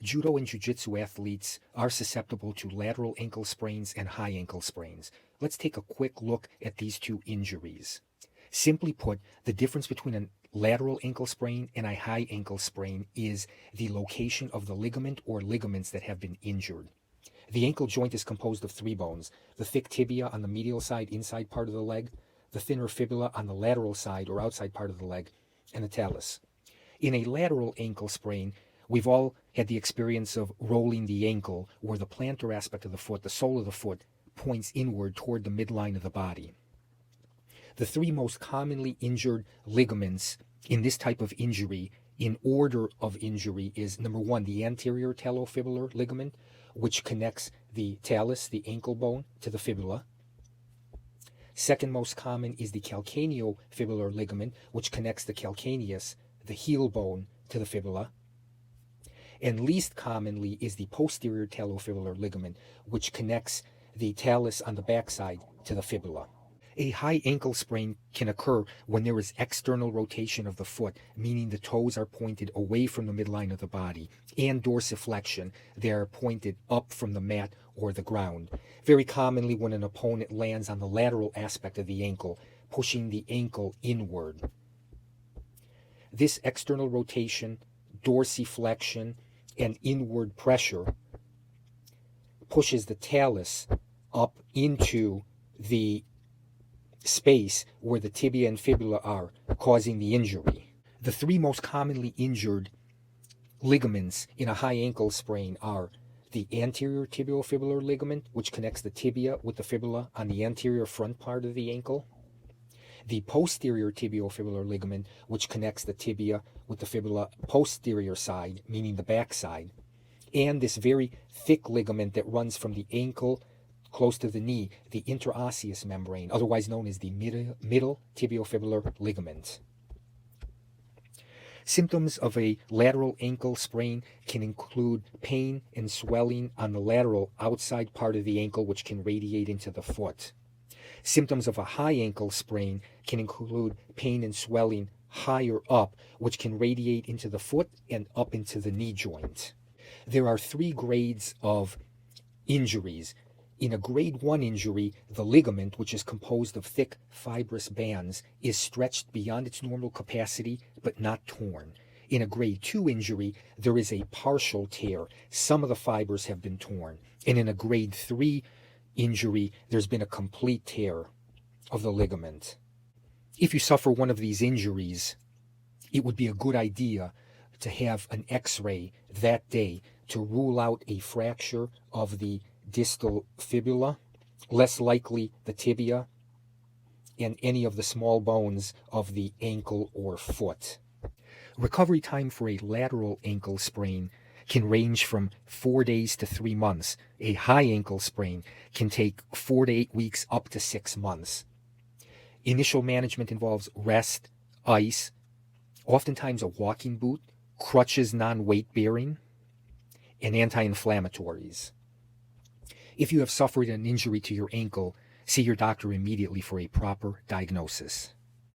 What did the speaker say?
Judo and Jiu Jitsu athletes are susceptible to lateral ankle sprains and high ankle sprains. Let's take a quick look at these two injuries. Simply put, the difference between a lateral ankle sprain and a high ankle sprain is the location of the ligament or ligaments that have been injured. The ankle joint is composed of three bones: the thick tibia on the medial side, inside part of the leg, the thinner fibula on the lateral side or outside part of the leg, and the talus. In a lateral ankle sprain, we've all had the experience of rolling the ankle where the plantar aspect of the foot, the sole of the foot, points inward toward the midline of the body. The three most commonly injured ligaments in this type of injury, in order of injury, is number one, the anterior talofibular ligament, which connects the talus, the ankle bone, to the fibula. Second most common is the calcaneofibular ligament, which connects the calcaneus, the heel bone, to the fibula. And least commonly is the posterior talofibular ligament, which connects the talus on the backside to the fibula. A high ankle sprain can occur when there is external rotation of the foot, meaning the toes are pointed away from the midline of the body, and dorsiflexion, they are pointed up from the mat or the ground. Very commonly when an opponent lands on the lateral aspect of the ankle, pushing the ankle inward. This external rotation, dorsiflexion, and inward pressure pushes the talus up into the space where the tibia and fibula are, causing the injury. The three most commonly injured ligaments in a high ankle sprain are the anterior tibiofibular ligament, which connects the tibia with the fibula on the anterior front part of the ankle, the posterior tibiofibular ligament, which connects the tibia with the fibula posterior side, meaning the back side, and this very thick ligament that runs from the ankle close to the knee, the interosseous membrane, otherwise known as the middle tibiofibular ligament. Symptoms of a lateral ankle sprain can include pain and swelling on the lateral outside part of the ankle, which can radiate into the foot. Symptoms of a high ankle sprain can include pain and swelling higher up, which can radiate into the foot and up into the knee joint. There are three grades of injuries. In a grade 1 injury, the ligament, which is composed of thick fibrous bands, is stretched beyond its normal capacity but not torn. In a grade 2 injury, there is a partial tear. Some of the fibers have been torn. And in a grade 3 injury, there's been a complete tear of the ligament. If you suffer one of these injuries, it would be a good idea to have an X-ray that day to rule out a fracture of the distal fibula, less likely the tibia, and any of the small bones of the ankle or foot. Recovery time for a lateral ankle sprain can range from 4 days to 3 months. A high ankle sprain can take 4 to 8 weeks up to 6 months. Initial management involves rest, ice, oftentimes a walking boot, crutches non-weight bearing, and anti-inflammatories. If you have suffered an injury to your ankle, see your doctor immediately for a proper diagnosis.